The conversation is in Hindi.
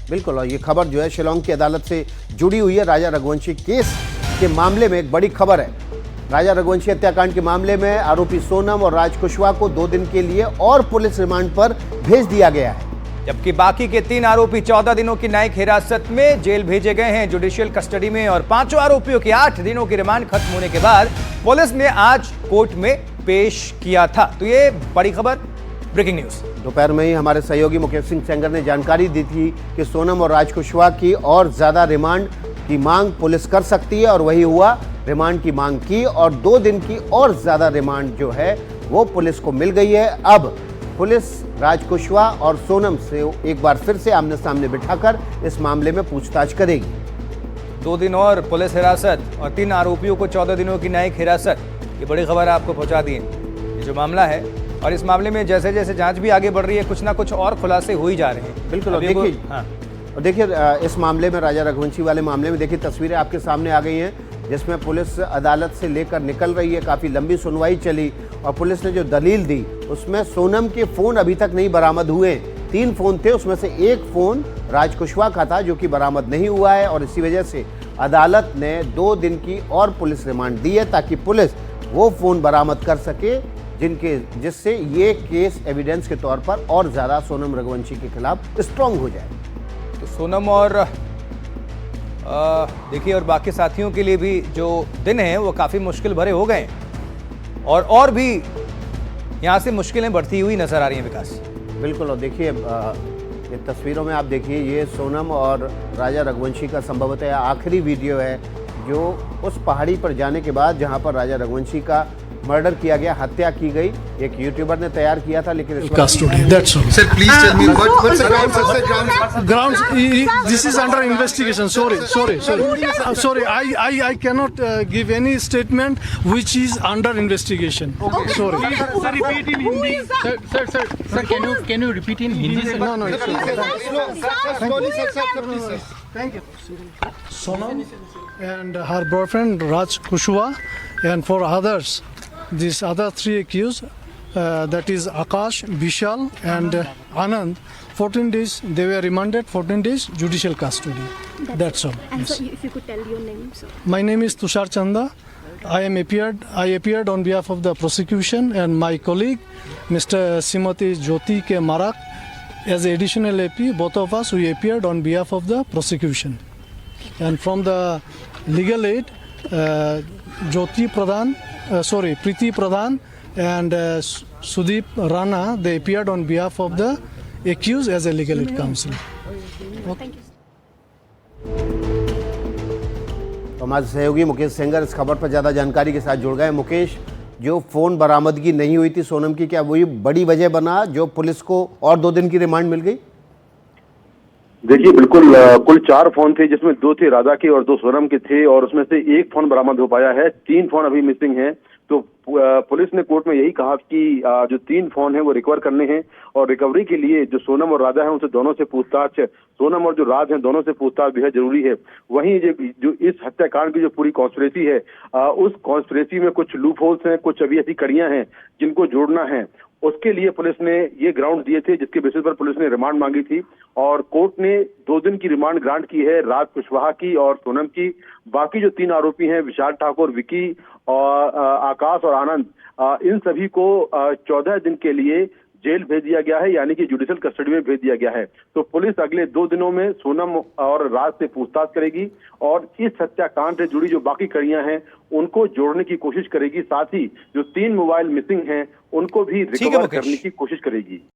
बिल्कुल, और ये खबर जो है शिलांग की अदालत से जुड़ी हुई है। राजा रघुवंशी केस के मामले में एक बड़ी खबर है। राजा रघुवंशी हत्याकांड के मामले में आरोपी सोनम और राज कुशवाहा को 2 दिन के लिए और पुलिस रिमांड पर भेज दिया गया है, जबकि बाकी के 3 आरोपी 14 दिनों की न्यायिक हिरासत में जेल भेजे गए हैं जुडिशियल कस्टडी में। और 5 आरोपियों की 8 दिनों की रिमांड खत्म होने के बाद पुलिस ने आज कोर्ट में पेश किया था। तो ये बड़ी खबर, ब्रेकिंग न्यूज। दोपहर में ही हमारे सहयोगी मुकेश सिंह सेंगर ने जानकारी दी थी कि सोनम और राज कुशवाहा की और ज्यादा रिमांड की मांग पुलिस कर सकती है, और वही हुआ। रिमांड की मांग की और 2 दिन की और ज्यादा रिमांड जो है वो पुलिस को मिल गई है। अब पुलिस राज कुशवाहा और सोनम से एक बार फिर से आमने सामने बिठाकर इस मामले में पूछताछ करेगी। 2 दिन और पुलिस हिरासत और 3 आरोपियों को 14 दिनों की न्यायिक हिरासत, ये बड़ी खबर आपको पहुंचा दी है। ये जो मामला है, और इस मामले में जैसे जैसे जांच भी आगे बढ़ रही है, कुछ ना कुछ और खुलासे हो ही जा रहे हैं। बिल्कुल, और देखिए और देखिए इस मामले में, राजा रघुवंशी वाले मामले में देखिए तस्वीरें आपके सामने आ गई हैं, जिसमें पुलिस अदालत से लेकर निकल रही है। काफ़ी लंबी सुनवाई चली और पुलिस ने जो दलील दी उसमें सोनम के फ़ोन अभी तक नहीं बरामद हुए। 3 फ़ोन थे, उसमें से एक फ़ोन राज कुशवाहा का था जो कि बरामद नहीं हुआ है, और इसी वजह से अदालत ने 2 दिन की और पुलिस रिमांड दी है ताकि पुलिस वो फ़ोन बरामद कर सके जिससे ये केस एविडेंस के तौर पर और ज़्यादा सोनम रघुवंशी के खिलाफ स्ट्रांग हो जाए। तो सोनम और देखिए और बाकी साथियों के लिए भी जो दिन हैं वो काफ़ी मुश्किल भरे हो गए, और भी यहाँ से मुश्किलें बढ़ती हुई नजर आ रही हैं। विकास बिल्कुल, और देखिए ये तस्वीरों में आप देखिए, ये सोनम और राजा रघुवंशी का संभवतः आखिरी वीडियो है जो उस पहाड़ी पर जाने के बाद जहाँ पर राजा रघुवंशी का मर्डर किया गया, हत्या की गई, एक यूट्यूबर ने तैयार किया था। लेकिन Sir, please tell me what's the grounds? Grounds. This is under investigation. Sorry. I cannot give any statement which is under investigation. Okay. Sorry. Sir, repeat in Hindi. Sir, can you repeat in Hindi? No. Thank you. Sonam and her boyfriend Raj Kushwaha, and for others, these other 3 accused, that is Akash, Vishal and Anand, 14 days they were remanded, 14 days judicial custody. That's all. And Yes. so, if you could tell your name, sir. My name is Tushar Chanda. I appeared on behalf of the prosecution, and my colleague Mr. Simati Jyoti K. Marak as additional AP. Both of us, we appeared on behalf of the prosecution. And from the legal aid, Preeti Pradhan and Sudeep Rana, they appeared on behalf of the accused as a legal aid counsel. Thank you. तो हमारे सहयोगी मुकेश सेंगर इस खबर पर ज़्यादा जानकारी के साथ जुड़ गए। मुकेश, जो फ़ोन बरामदगी नहीं हुई थी सोनम की, क्या वही बड़ी वजह बना जो पुलिस को और 2 दिन की रिमांड मिल गई? देखिए बिल्कुल, कुल 4 फोन थे जिसमें 2 थे राजा के और 2 सोनम के थे, और उसमें से 1 फोन बरामद हो पाया है। 3 फोन अभी मिसिंग हैं। तो पुलिस ने कोर्ट में यही कहा कि जो 3 फोन हैं वो रिकवर करने हैं, और रिकवरी के लिए जो सोनम और राजा हैं उनसे दोनों से पूछताछ, सोनम और जो राज हैं दोनों से पूछताछ बेहद जरूरी है। वहीं जो इस हत्याकांड की जो पूरी कॉन्स्पिरेसी है, उस कॉन्स्पिरेसी में कुछ लूप होल्स हैं, कुछ अभी ऐसी कड़ियां हैं जिनको जोड़ना है। उसके लिए पुलिस ने ये ग्राउंड दिए थे जिसके बेसिस पर पुलिस ने रिमांड मांगी थी, और कोर्ट ने 2 दिन की रिमांड ग्रांट की है राज कुशवाहा की और सोनम की। बाकी जो 3 आरोपी हैं, विशाल ठाकुर, विकी और आकाश और आनंद, इन सभी को 14 दिन के लिए जेल भेज दिया गया है, यानी कि जुडिशियल कस्टडी में भेज दिया गया है। तो पुलिस अगले 2 दिनों में सोनम और राज से पूछताछ करेगी और इस हत्याकांड से जुड़ी जो बाकी कड़ियां हैं उनको जोड़ने की कोशिश करेगी। साथ ही जो 3 मोबाइल मिसिंग हैं उनको भी रिकवर करने की कोशिश करेगी।